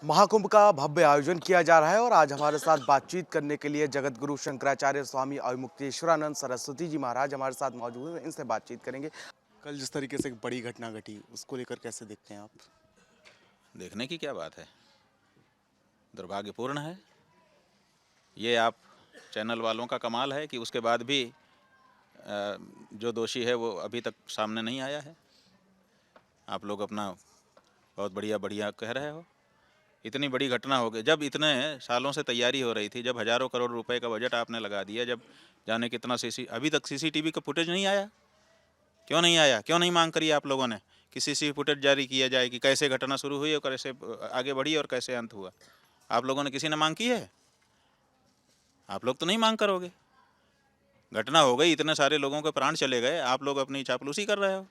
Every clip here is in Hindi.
महाकुंभ का भव्य आयोजन किया जा रहा है और आज हमारे साथ बातचीत करने के लिए जगत गुरु शंकराचार्य स्वामी अवमुक्तेश्वरानंद सरस्वती जी महाराज हमारे साथ मौजूद हैं। इनसे बातचीत करेंगे। कल जिस तरीके से एक बड़ी घटना घटी उसको लेकर कैसे देखते हैं आप? देखने की क्या बात है, दुर्भाग्यपूर्ण है। ये आप चैनल वालों का कमाल है कि उसके बाद भी जो दोषी है वो अभी तक सामने नहीं आया है। आप लोग अपना बहुत बढ़िया बढ़िया कह रहे हो। इतनी बड़ी घटना हो गई, जब इतने सालों से तैयारी हो रही थी, जब हज़ारों करोड़ रुपए का बजट आपने लगा दिया, जब जाने कितना अभी तक सीसीटीवी का फुटेज नहीं आया। क्यों नहीं आया? क्यों नहीं मांग करी आप लोगों ने कि सीसीटीवी फुटेज जारी किया जाए कि कैसे घटना शुरू हुई और कैसे आगे बढ़ी और कैसे अंत हुआ? आप लोगों ने किसी ने मांग की है? आप लोग तो नहीं मांग करोगे। घटना हो गई, इतने सारे लोगों के प्राण चले गए, आप लोग अपनी चापलूसी कर रहे हो।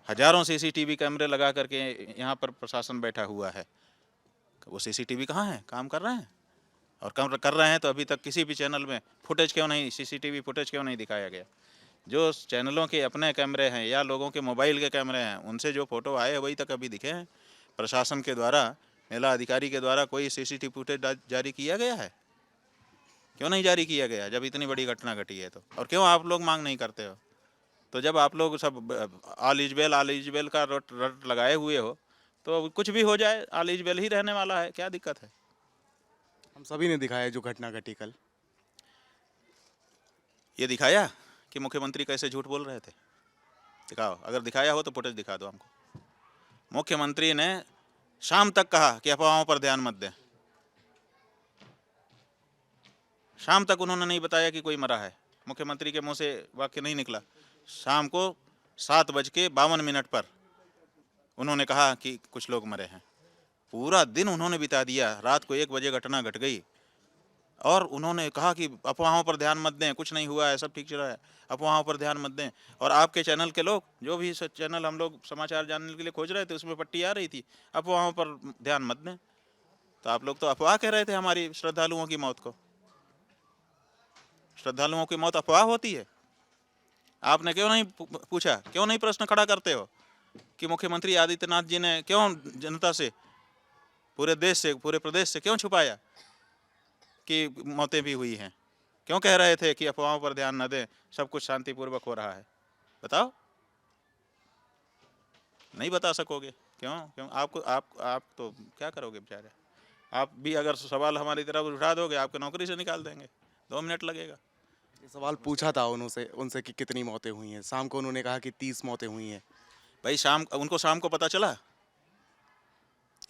हजारों सीसीटीवी कैमरे लगा करके यहाँ पर प्रशासन बैठा हुआ है, वो सीसीटीवी कहाँ है? काम कर रहे हैं? और काम कर रहे हैं तो अभी तक किसी भी चैनल में फुटेज क्यों नहीं, सीसीटीवी फुटेज क्यों नहीं दिखाया गया? जो चैनलों के अपने कैमरे हैं या लोगों के मोबाइल के कैमरे हैं, उनसे जो फोटो आए वही तक अभी दिखे हैं। प्रशासन के द्वारा, मेला अधिकारी के द्वारा कोई सीसीटीवी फुटेज जारी किया गया है? क्यों नहीं जारी किया गया जब इतनी बड़ी घटना घटी है तो? और क्यों आप लोग मांग नहीं करते हो? तो जब आप लोग सब ऑल इज वेल का रट रट लगाए हुए हो तो कुछ भी हो जाए, ऑल इज वेल ही रहने वाला है, क्या दिक्कत है? हम सभी ने दिखाया जो घटना घटी कल। ये दिखाया कि मुख्यमंत्री कैसे झूठ बोल रहे थे? दिखाओ, अगर दिखाया हो तो फुटेज दिखा दो हमको। मुख्यमंत्री ने शाम तक कहा कि अफवाहों पर ध्यान मत दें। शाम तक उन्होंने नहीं बताया कि कोई मरा है। मुख्यमंत्री के मुंह से वाक्य नहीं निकला। शाम को 7:52 पर उन्होंने कहा कि कुछ लोग मरे हैं। पूरा दिन उन्होंने बिता दिया, रात को 1 बजे घटना घट गई और उन्होंने कहा कि अफवाहों पर ध्यान मत दें, कुछ नहीं हुआ है, सब ठीक चल रहा है, अफवाहों पर ध्यान मत दें। और आपके चैनल के लोग, जो भी चैनल हम लोग समाचार जानने के लिए खोज रहे थे, उसमें पट्टी आ रही थी अफवाहों पर ध्यान मत दें। तो आप लोग तो अफवाह कह रहे थे हमारी श्रद्धालुओं की मौत को। श्रद्धालुओं की मौत अफवाह होती है? आपने क्यों नहीं पूछा, क्यों नहीं प्रश्न खड़ा करते हो कि मुख्यमंत्री आदित्यनाथ जी ने क्यों जनता से, पूरे देश से, पूरे प्रदेश से क्यों छुपाया कि मौतें भी हुई हैं? क्यों कह रहे थे कि अफवाहों पर ध्यान न दें, सब कुछ शांतिपूर्वक हो रहा है? बताओ। नहीं बता सकोगे? क्यों? क्यों आपको, आप तो क्या करोगे बेचारे? आप भी अगर सवाल हमारी तरफ उठा दोगे, आपको नौकरी से निकाल देंगे। 2 मिनट लगेगा। ये सवाल पूछा था उनसे उनसे कि कितनी मौतें हुई हैं। शाम को उन्होंने कहा कि 30 मौतें हुई हैं। भाई उनको शाम को पता चला?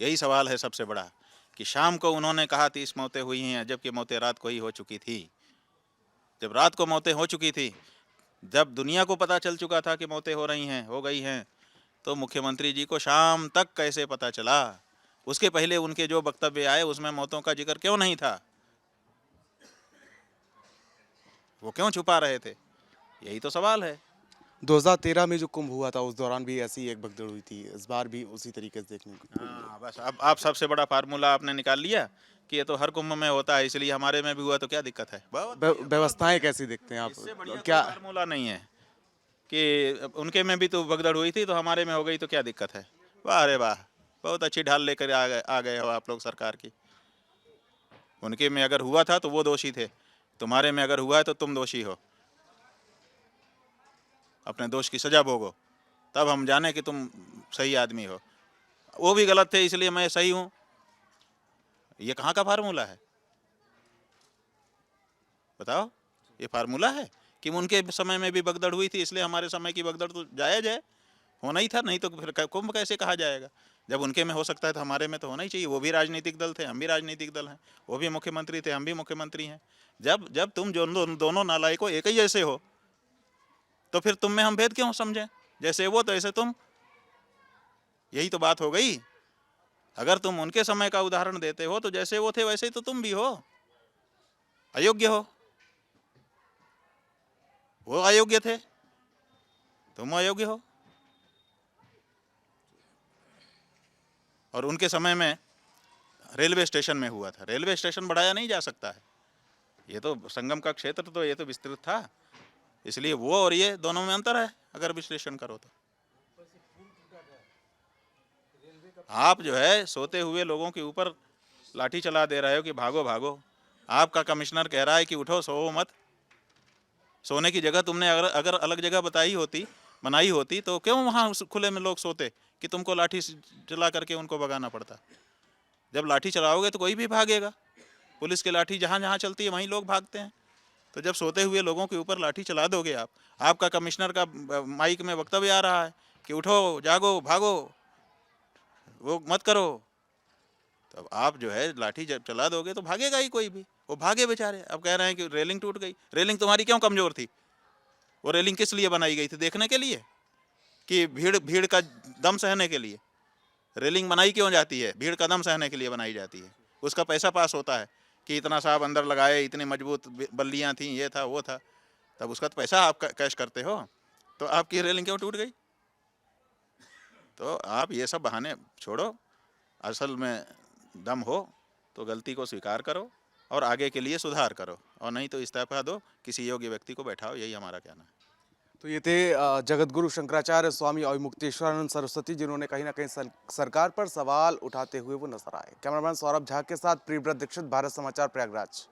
यही सवाल है सबसे बड़ा, कि शाम को उन्होंने कहा 30 मौतें हुई हैं, जबकि मौतें रात को ही हो चुकी थी। जब रात को मौतें हो चुकी थी, जब दुनिया को पता चल चुका था कि मौतें हो रही हैं, हो गई हैं, तो मुख्यमंत्री जी को शाम तक कैसे पता चला? उसके पहले उनके जो वक्तव्य आए उसमें मौतों का जिक्र क्यों नहीं था? वो क्यों छुपा रहे थे? यही तो सवाल है। 2013 में जो कुंभ हुआ था उस दौरान भी ऐसी एक भगदड़ हुई थी। इस बार भी उसी तरीके से देखने को मिली। हाँ, बस अब आप सबसे बड़ा फार्मूला आपने निकाल लिया कि ये तो हर कुंभ में होता है, इसलिए हमारे में भी हुआ, तो क्या दिक्कत है? बहुत बढ़िया, बहुत व्यवस्थाएं बढ़िया। कैसी देखते हैं आप? इससे बढ़िया कोई क्या फार्मूला नहीं है कि उनके में भी तो भगदड़ हुई थी तो हमारे में हो गई, तो क्या दिक्कत है? वाह, अरे वाह, बहुत अच्छी ढाल लेकर आ गए हो आप लोग सरकार की। उनके में अगर हुआ था तो वो दोषी थे, तुम्हारे में अगर हुआ है तो तुम दोषी हो। अपने दोष की सजा भोगो, तब हम जाने कि तुम सही आदमी हो। वो भी गलत थे इसलिए मैं सही हूँ, ये कहाँ का फार्मूला है? बताओ। ये फार्मूला है कि उनके समय में भी भगदड़ हुई थी इसलिए हमारे समय की भगदड़ तो जायज है, होना ही था, नहीं तो फिर कुंभ कैसे कहा जाएगा? जब उनके में हो सकता है तो हमारे में तो होना ही चाहिए। वो भी राजनीतिक दल थे, हम भी राजनीतिक दल हैं। वो भी मुख्यमंत्री थे, हम भी मुख्यमंत्री हैं। जब जब तुम जो दोनों नालायकों एक ही जैसे हो, तो फिर तुम में हम भेद क्यों समझें? जैसे वो तो ऐसे तुम, यही तो बात हो गई। अगर तुम उनके समय का उदाहरण देते हो तो जैसे वो थे वैसे ही तो तुम भी हो, अयोग्य हो। वो अयोग्य थे, तुम अयोग्य हो। और उनके समय में रेलवे स्टेशन में हुआ था, रेलवे स्टेशन बढ़ाया नहीं जा सकता है। ये तो संगम का क्षेत्र, तो ये तो विस्तृत था, इसलिए वो और ये दोनों में अंतर है अगर विश्लेषण करो तो। आप जो है सोते हुए लोगों के ऊपर लाठी चला दे रहे हो कि भागो भागो। आपका कमिश्नर कह रहा है कि उठो, सो मत। सोने की जगह तुमने अगर अगर अलग जगह बनाई होती तो क्यों वहाँ खुले में लोग सोते कि तुमको लाठी चला करके उनको भगाना पड़ता। जब लाठी चलाओगे तो कोई भी भागेगा। पुलिस की लाठी जहाँ जहाँ चलती है वहीं लोग भागते हैं। तो जब सोते हुए लोगों के ऊपर लाठी चला दोगे आप, आपका कमिश्नर का माइक में वक्तव्य आ रहा है कि उठो, जागो, भागो, वो मत करो, तो आप जो है लाठी जब चला दोगे तो भागेगा ही कोई भी। वो भागे बेचारे। अब कह रहे हैं कि रेलिंग टूट गई। रेलिंग तुम्हारी क्यों कमज़ोर थी? वो रेलिंग किस लिए बनाई गई थी? देखने के लिए कि भीड़ भीड़ का दम सहने के लिए? रेलिंग बनाई क्यों जाती है? भीड़ का दम सहने के लिए बनाई जाती है। उसका पैसा पास होता है कि इतना साहब अंदर लगाए, इतनी मजबूत बल्लियाँ थी, ये था वो था। तब उसका तो पैसा आप कैश करते हो। तो आपकी रेलिंग क्यों टूट गई? तो आप ये सब बहाने छोड़ो। असल में दम हो तो गलती को स्वीकार करो और आगे के लिए सुधार करो, और नहीं तो इस्तीफा दो, किसी योग्य व्यक्ति को बैठाओ। यही हमारा कहना है। तो ये थे जगत गुरु शंकराचार्य स्वामी अवमुक्तेश्वरानंद सरस्वती, जिन्होंने कहीं ना कहीं सरकार पर सवाल उठाते हुए वो नजर आए। कैमरामैन सौरभ झा के साथ प्रियव्रत दीक्षित, भारत समाचार, प्रयागराज।